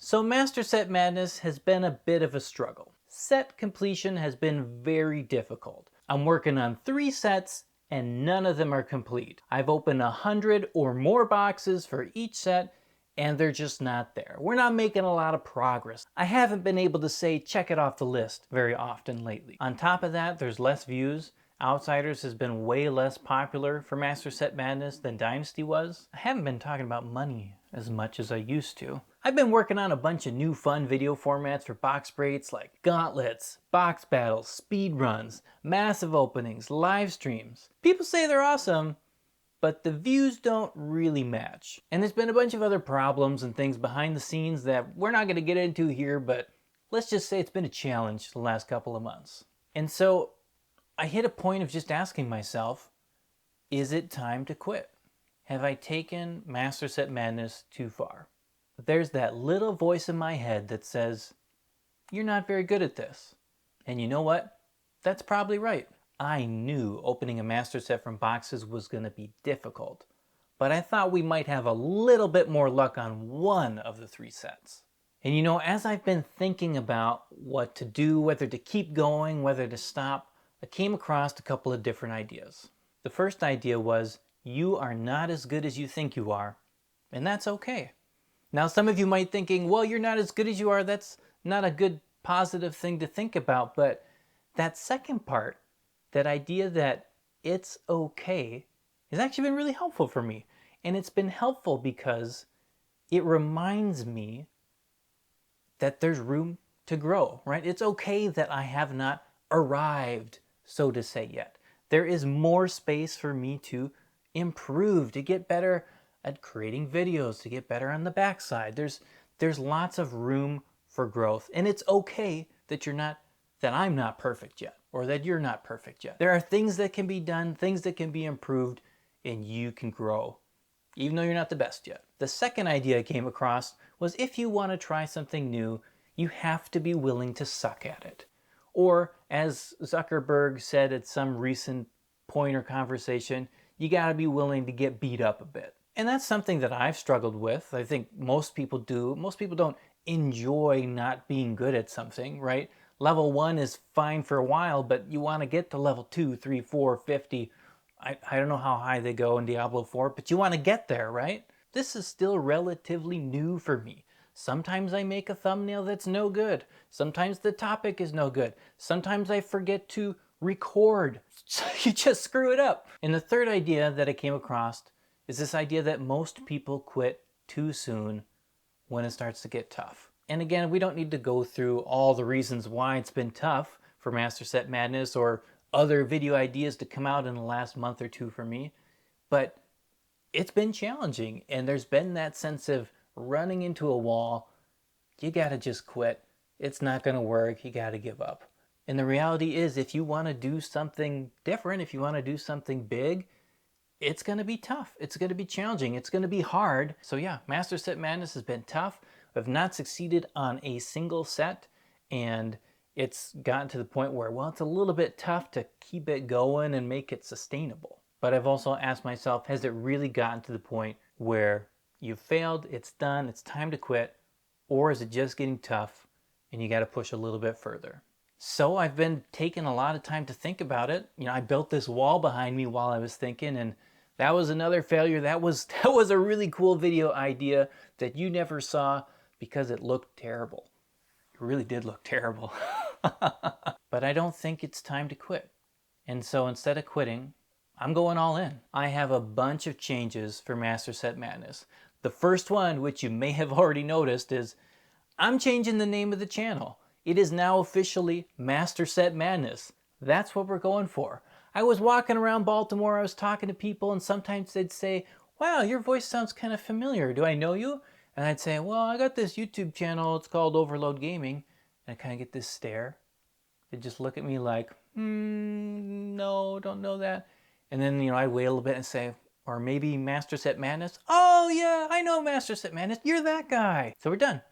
So Master Set Madness has been a bit of a struggle. Set completion has been very difficult. I'm working on 3 sets and none of them are complete. I've opened 100 or more boxes for each set and they're just not there. We're not making a lot of progress. I haven't been able to say check it off the list very often lately. On top of that, there's less views. Outsiders has been way less popular for Master Set Madness than Dynasty was. I haven't been talking about money as much as I used to. I've been working on a bunch of new fun video formats for box breaks like gauntlets, box battles, speed runs, massive openings, live streams. People say they're awesome, but the views don't really match. And there's been a bunch of other problems and things behind the scenes that we're not going to get into here, but let's just say it's been a challenge the last couple of months. And so I hit a point of just asking myself, is it time to quit? Have I taken Master Set Madness too far? There's that little voice in my head that says, you're not very good at this. And you know what? That's probably right. I knew opening a master set from boxes was going to be difficult, but I thought we might have a little bit more luck on one of the 3 sets. And you know, as I've been thinking about what to do, whether to keep going, whether to stop, I came across a couple of different ideas. The first idea was, you are not as good as you think you are, and that's okay. Now some of you might be thinking, well, you're not as good as you are, that's not a good positive thing to think about, but that second part, that idea that it's okay, has actually been really helpful for me. And it's been helpful because it reminds me that there's room to grow, right? It's okay that I have not arrived, so to say, yet. There is more space for me to improve, to get better at creating videos, to get better on the backside. There's lots of room for growth, and it's okay that I'm not perfect yet, or that you're not perfect yet. There are things that can be done, things that can be improved, and you can grow, even though you're not the best yet. The second idea I came across was, if you want to try something new, you have to be willing to suck at it. Or, as Zuckerberg said at some recent point or conversation, you gotta be willing to get beat up a bit. And that's something that I've struggled with. I think most people do. Most people don't enjoy not being good at something, right? Level 1 is fine for a while, but you want to get to level 2, 3, 4, 50. I don't know how high they go in Diablo 4, but you want to get there, right? This is still relatively new for me. Sometimes I make a thumbnail that's no good. Sometimes the topic is no good. Sometimes I forget to record. So you just screw it up. And the third idea that I came across is this idea that most people quit too soon when it starts to get tough. And again, we don't need to go through all the reasons why it's been tough for Master Set Madness or other video ideas to come out in the last month or 2 for me, but it's been challenging, and there's been that sense of running into a wall. You gotta just quit. It's not gonna work. You gotta give up. And the reality is, if you want to do something different, if you want to do something big, it's going to be tough. It's going to be challenging. It's going to be hard. So yeah, Master Set Madness has been tough. I've not succeeded on a single set, and it's gotten to the point where, well, it's a little bit tough to keep it going and make it sustainable. But I've also asked myself, has it really gotten to the point where you've failed, it's done, it's time to quit, or is it just getting tough and you got to push a little bit further? So I've been taking a lot of time to think about it. You know, I built this wall behind me while I was thinking, and that was another failure. That was a really cool video idea that you never saw because it looked terrible. It really did look terrible. But I don't think it's time to quit. And so instead of quitting, I'm going all in. I have a bunch of changes for Master Set Madness. The first one, which you may have already noticed, is I'm changing the name of the channel. It is now officially Master Set Madness. That's what we're going for. I was walking around Baltimore, I was talking to people, and sometimes they'd say, wow, your voice sounds kind of familiar. Do I know you? And I'd say, well, I got this YouTube channel, it's called Overload Gaming. And I kind of get this stare. They'd just look at me like, no, don't know that. And then, you know, I'd wait a little bit and say, or maybe Master Set Madness. Oh yeah, I know Master Set Madness, you're that guy. So we're done.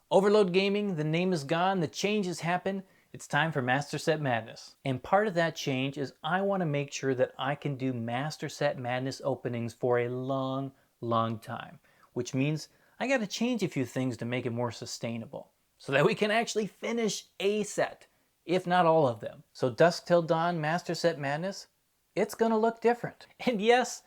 Overload Gaming, the name is gone, the change has happened. It's time for Master Set Madness. And part of that change is I want to make sure that I can do Master Set Madness openings for a long, long time. Which means I got to change a few things to make it more sustainable so that we can actually finish a set, if not all of them. So Dusk Till Dawn Master Set Madness, it's gonna look different. And yes,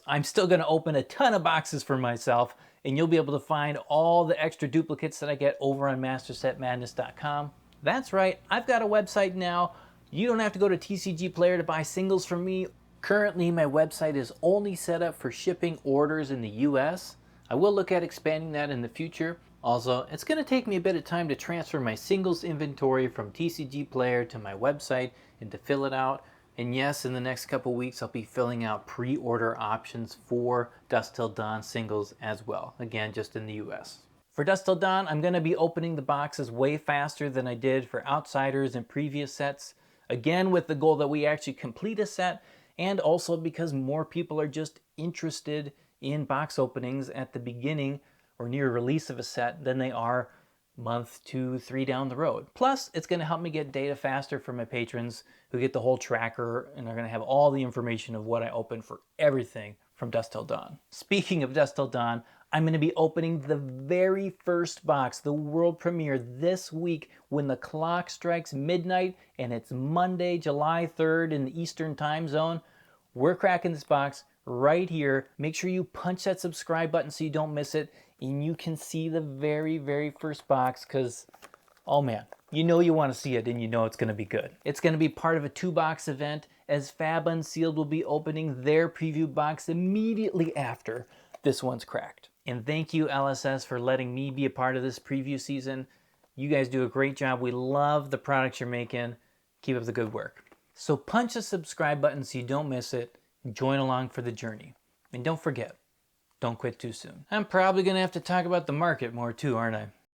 I'm still gonna open a ton of boxes for myself, and you'll be able to find all the extra duplicates that I get over on mastersetmadness.com. That's right, I've got a website now. You don't have to go to TCG Player to buy singles from me. Currently, my website is only set up for shipping orders in the US. I will look at expanding that in the future. Also, it's going to take me a bit of time to transfer my singles inventory from TCG Player to my website and to fill it out. And yes, in the next couple weeks, I'll be filling out pre-order options for Dusk Till Dawn singles as well. Again, just in the US. For Dusk Till Dawn, I'm going to be opening the boxes way faster than I did for Outsiders and previous sets. Again, with the goal that we actually complete a set, and also because more people are just interested in box openings at the beginning or near release of a set than they are month 2, 3 down the road. Plus, it's going to help me get data faster for my patrons who get the whole tracker and are going to have all the information of what I open for everything from Dusk Till Dawn. Speaking of Dusk Till Dawn, I'm going to be opening the very first box, the world premiere, this week when the clock strikes midnight and it's Monday, July 3rd in the Eastern time zone. We're cracking this box right here. Make sure you punch that subscribe button so you don't miss it, and you can see the very, very first box because, oh man, you know you want to see it and you know it's going to be good. It's going to be part of a 2-box event as Fab Unsealed will be opening their preview box immediately after this one's cracked. And thank you, LSS, for letting me be a part of this preview season. You guys do a great job. We love the products you're making. Keep up the good work. So punch the subscribe button so you don't miss it. Join along for the journey. And don't forget, don't quit too soon. I'm probably going to have to talk about the market more too, aren't I?